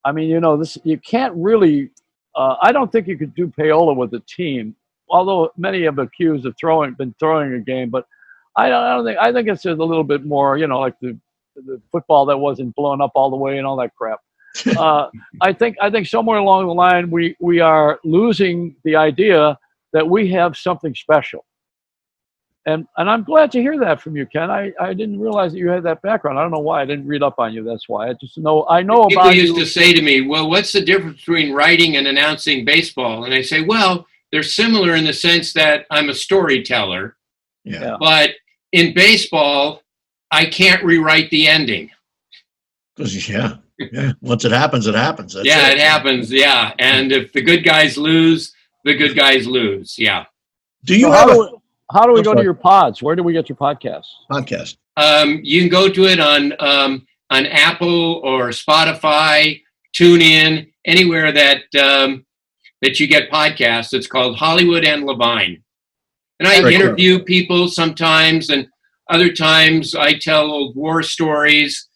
I mean, this you can't really. I don't think you could do payola with a team, although many have accused of been throwing a game. But I don't think. I think it's a little bit more, like the football that wasn't blown up all the way and all that crap. I think somewhere along the line we are losing the idea that we have something special. And I'm glad to hear that from you, Ken. I didn't realize that you had that background. I don't know why. I didn't read up on you. That's why. I know People about used you. to say to me, well, what's the difference between writing and announcing baseball? And I say, well, they're similar in the sense that I'm a storyteller. Yeah. But in baseball, I can't rewrite the ending. Yeah. Once it happens, it happens. It happens. Yeah. And if the good guys lose, the good guys lose. Yeah. Do you How do we go to your pods? Where do we get your podcasts? Podcast. You can go to it on Apple or Spotify, TuneIn, anywhere that you get podcasts. It's called Hollywood and Levine. And I interview people sometimes, and other times I tell old war stories.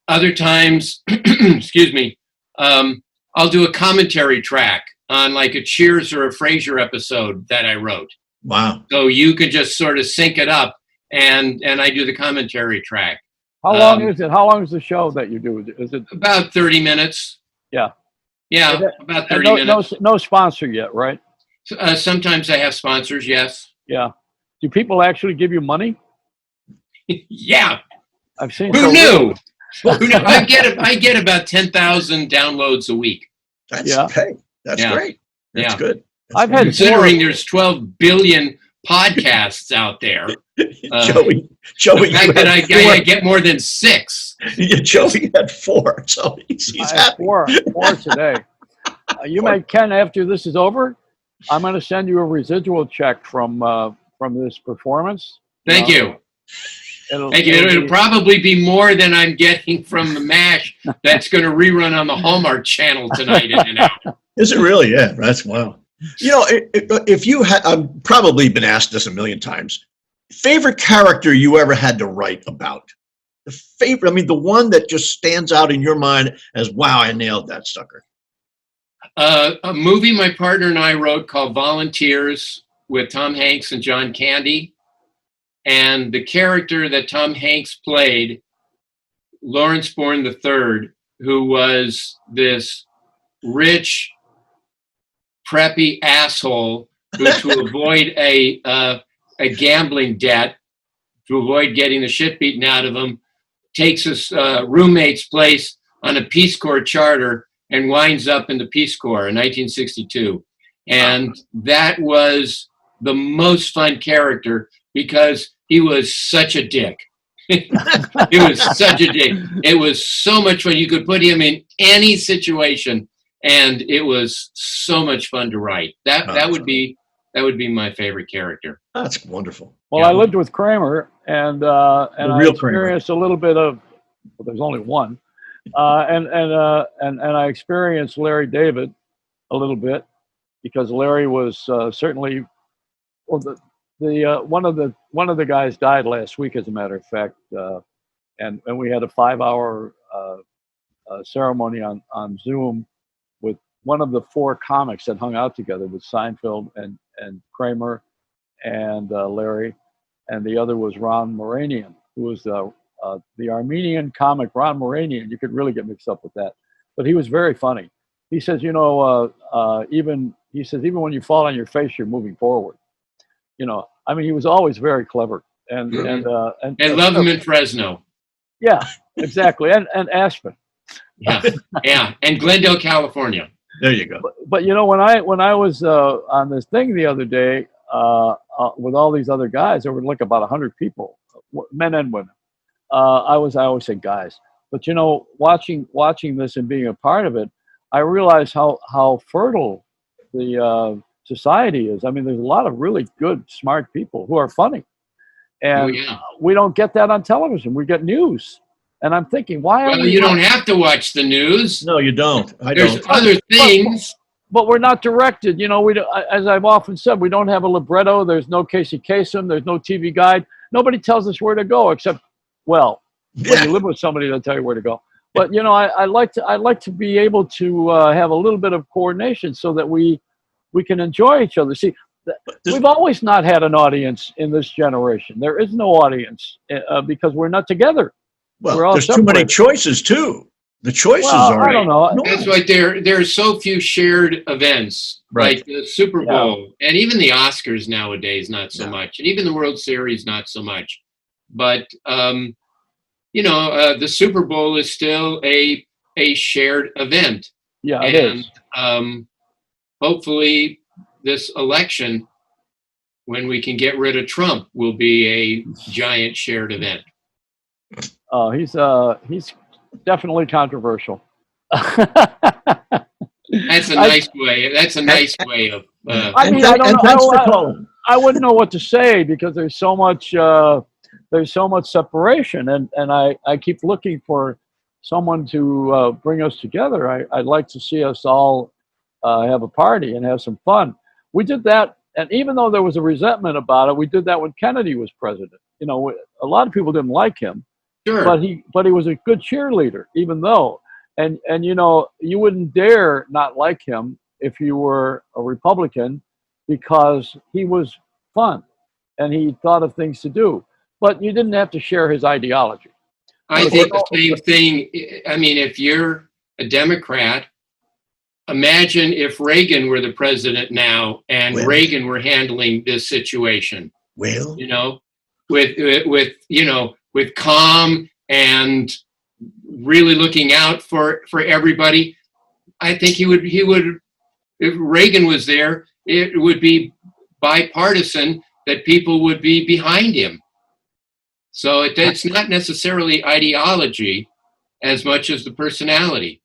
Other times, excuse me, I'll do a commentary track on like a Cheers or a Frasier episode that I wrote. Wow. So you can just sort of sync it up, and I do the commentary track. How long is it? How long is the show that you do? Is it about 30 minutes? Yeah. Yeah, about 30 minutes. No sponsor yet, right? Sometimes I have sponsors, yes. Yeah. Do people actually give you money? Yeah. I've seen. Who knew? Who knew? I get about 10,000 downloads a week. That's great. That's good. That's I've had considering there's 12 billion podcasts out there. Joey, The fact that I get more than 6. Yeah, Joey had 4, so he's I had happy. four today. Ken, after this is over, I'm going to send you a residual check from this performance. Thank you. Thank you. It'll probably be more than I'm getting from the MASH that's going to rerun on the Hallmark Channel tonight in and out. Is it really? Yeah, that's wow. You know, if you had, I've probably been asked this a million times. Favorite character you ever had to write about? The favorite, I mean, the one that just stands out in your mind as, wow, I nailed that sucker. A movie my partner and I wrote called Volunteers with Tom Hanks and John Candy. And the character that Tom Hanks played, Lawrence Bourne III, who was this rich, preppy asshole who, to avoid a gambling debt, to avoid getting the shit beaten out of him, takes his roommate's place on a Peace Corps charter and winds up in the Peace Corps in 1962. And that was the most fun character because he was such a dick. He was such a dick. It was so much fun. You could put him in any situation, and it was so much fun to write. That would be my favorite character. That's wonderful. Well, yeah. I lived with Kramer, and I experienced a little bit of. Well, there's only one, and I experienced Larry David a little bit because Larry was certainly one of the guys died last week, as a matter of fact, and we had a 5-hour ceremony on Zoom with one of the 4 comics that hung out together with Seinfeld and Kramer and Larry, and the other was Ron Moranian, who was the Armenian comic Ron Moranian. You could really get mixed up with that, but he was very funny. He says, even when you fall on your face, you're moving forward. I mean, he was always very clever, and love him in Fresno. Yeah, exactly, and Aspen. Yeah, and Glendale, California. There you go. But when I was on this thing the other day with all these other guys, there were like about 100 people, men and women. I always say guys, but watching this and being a part of it, I realized how fertile the society is. I mean, there's a lot of really good, smart people who are funny, and we don't get that on television. We get news, and I'm thinking, why? Well, you don't have to watch the news. No, you don't. There's other things, but we're not directed. As I've often said, we don't have a libretto. There's no Casey Kasem. There's no TV guide. Nobody tells us where to go, except, when you live with somebody, they'll tell you where to go. But I like to be able to have a little bit of coordination so that we can enjoy each other. See, we've always not had an audience in this generation. There is no audience because we're not together. Well, there's separated. Too many choices too. The choices are. I don't know. That's why there are so few shared events, right? Like the Super Bowl and even the Oscars nowadays, not so much, and even the World Series, not so much. But the Super Bowl is still a shared event. Yeah, it is. Hopefully, this election, when we can get rid of Trump, will be a giant shared event. He's definitely controversial. That's a nice way. That's a nice way of. I mean, I don't know. I wouldn't know what to say because there's so much separation, and I keep looking for someone to bring us together. I'd like to see us all have a party and have some fun. We did that, and even though there was a resentment about it, we did that when Kennedy was president. A lot of people didn't like him. Sure. But he was a good cheerleader, even though, and you wouldn't dare not like him if you were a Republican because he was fun and he thought of things to do. But you didn't have to share his ideology. I think the same thing. I mean, if you're a Democrat, imagine if Reagan were the president now and Reagan were handling this situation. Well, with calm and really looking out for everybody. I think he would, if Reagan was there, it would be bipartisan that people would be behind him. So it's not necessarily ideology as much as the personality.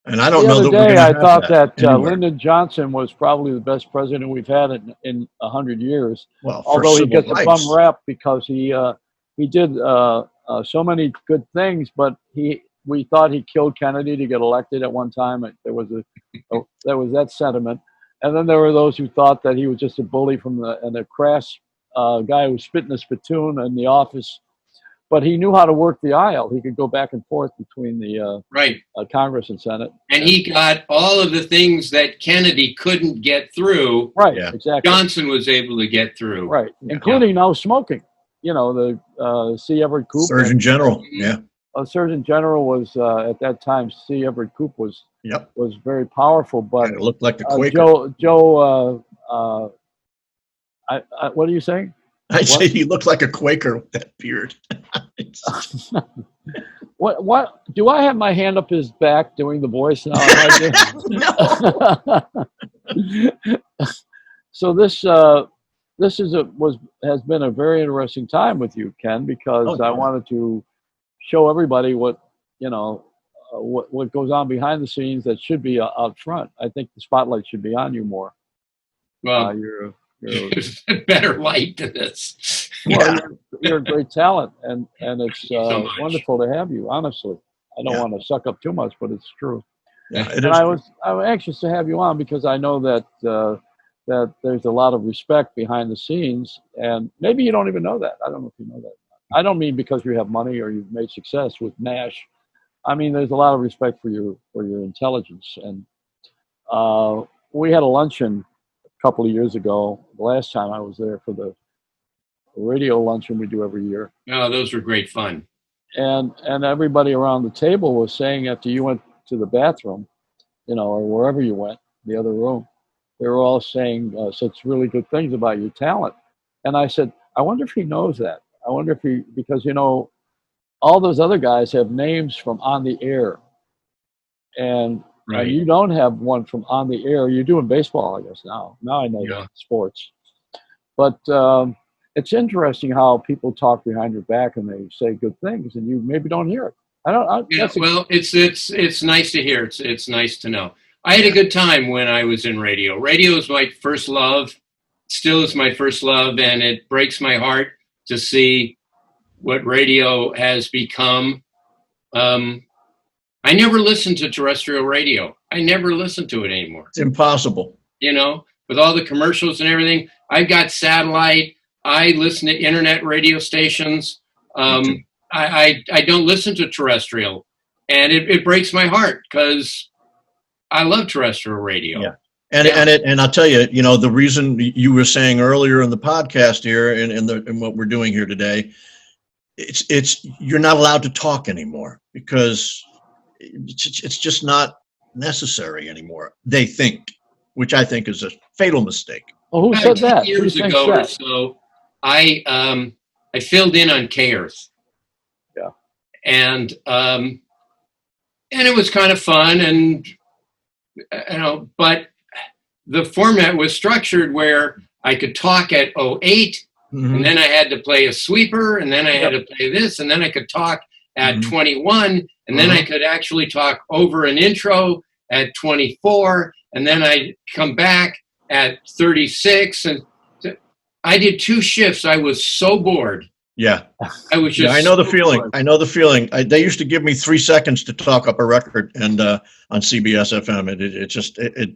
And I don't The know other that we're day, gonna I have thought that anywhere. Lyndon Johnson was probably the best president we've had in 100 years. Well, for Although he civil gets a rights. bum rap because he did so many good things, but we thought he killed Kennedy to get elected at one time. There was that sentiment, and then there were those who thought that he was just a bully and a crass guy who was spitting a spittoon in the office. But he knew how to work the aisle. He could go back and forth between the Congress and Senate. And he got all of the things that Kennedy couldn't get through. Right, Yeah. exactly. Johnson was able to get through. Right, including no smoking. You know, the C. Everett Koop. Surgeon General, yeah. Surgeon General was, at that time, C. Everett Koop was Yep. was very powerful. But It looked like the Quaker. What are you saying? I'd say he looked like a Quaker with that beard. What do I have my hand up his back doing the voice now? No. So this has been a very interesting time with you, Ken, because I wanted to show everybody what goes on behind the scenes that should be out front. I think the spotlight should be on you more. Well, you're there's a better light to this. Well, you're a great talent, and it's so wonderful to have you. Honestly, I don't want to suck up too much, but it's true. Yeah, and I was anxious to have you on because I know that that there's a lot of respect behind the scenes, and maybe you don't even know that. I don't know if you know that. I don't mean because you have money or you've made success with MASH. I mean there's a lot of respect for your intelligence, and we had a luncheon a couple of years ago. The last time I was there for the radio luncheon we do every year. Oh, those were great fun. And everybody around the table was saying after you went to the bathroom, or wherever you went, the other room, they were all saying such really good things about your talent. And I said, I wonder if he knows that. I wonder if he, because all those other guys have names from on the air, and you don't have one from on the air. You're doing baseball, I guess now. Now I know sports, but it's interesting how people talk behind your back and they say good things, and you maybe don't hear it. It's nice to hear. It's nice to know. I had a good time when I was in radio. Radio is my first love, still is my first love, and it breaks my heart to see what radio has become. I never listened to terrestrial radio. I never listen to it anymore. It's impossible. With all the commercials and everything. I've got satellite. I listen to internet radio stations. I don't listen to terrestrial, and it breaks my heart because I love terrestrial radio. Yeah. And I'll tell you, the reason you were saying earlier in the podcast here and what we're doing here today, it's you're not allowed to talk anymore because it's just not necessary anymore. They think, which I think is a fatal mistake. Well, who said that? 10 years ago or so, I filled in on K-Earth. Yeah. And it was kind of fun, and but the format was structured where I could talk at 08, and then I had to play a sweeper, and then I had to play this, and then I could talk at 21, and then I could actually talk over an intro at 24, and then I'd come back at 36, and I did 2 shifts. I was so bored. Yeah. I was just. I know the feeling. Bored. I know the feeling. They used to give me 3 seconds to talk up a record, and on CBS FM,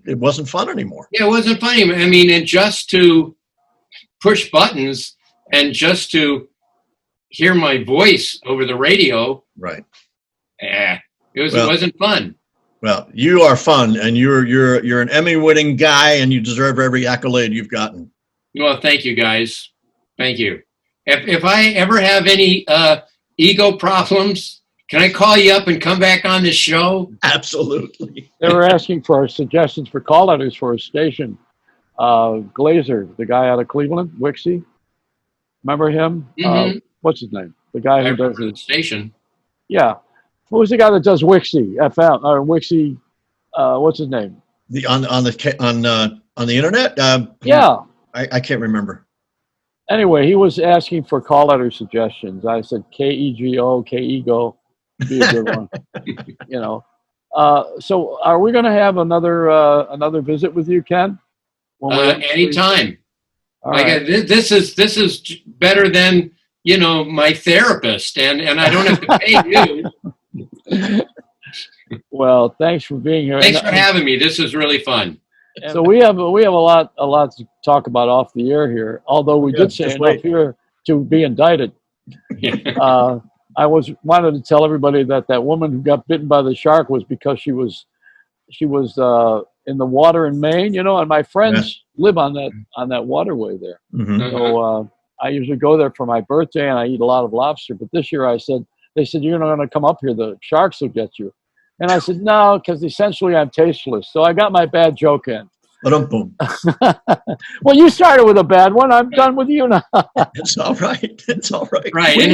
it wasn't fun anymore. Yeah, it wasn't funny. I mean, and just to push buttons and just to hear my voice over the radio. Right. It wasn't fun. Well, you are fun, and you're an Emmy-winning guy, and you deserve every accolade you've gotten. Well, thank you, guys. Thank you. If I ever have any ego problems, can I call you up and come back on the show? Absolutely. They were asking for suggestions for call letters for a station. Glazer, the guy out of Cleveland, Wixie. Remember him? Mm-hmm. What's his name? The guy who does the station. Yeah. Who's the guy that does Wixie FM or Wixie? What's his name? On the internet? Yeah. I can't remember. Anyway, he was asking for call letter suggestions. I said KEGO, KEGO, be a good one. You know. So are we going to have another visit with you, Ken? Anytime. All right. This is better than, you know, my therapist, and I don't have to pay you. Well, thanks for being here. Thanks for having me. This is really fun. So we have a lot to talk about off the air here. Although we did say enough here to be indicted. I wanted to tell everybody that woman who got bitten by the shark was because she was in the water in Maine, you know, and my friends live on that waterway there. Mm-hmm. So I usually go there for my birthday, and I eat a lot of lobster. But this year they said, you're not going to come up here. The sharks will get you. And I said, no, because essentially I'm tasteless. So I got my bad joke in. Boom. Well, you started with a bad one. I'm done with you now. It's all right. It's all right. Right. And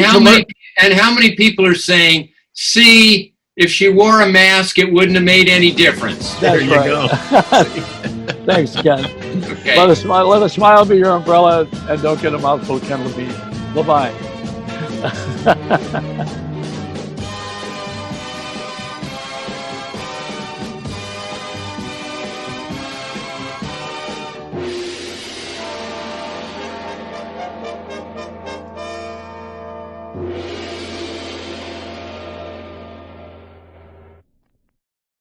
how many people are saying, see, if she wore a mask, it wouldn't have made any difference. That's there you go. Thanks, Ken. Okay. Let a smile be your umbrella, and don't get a mouthful of Ken Levine. Bye-bye.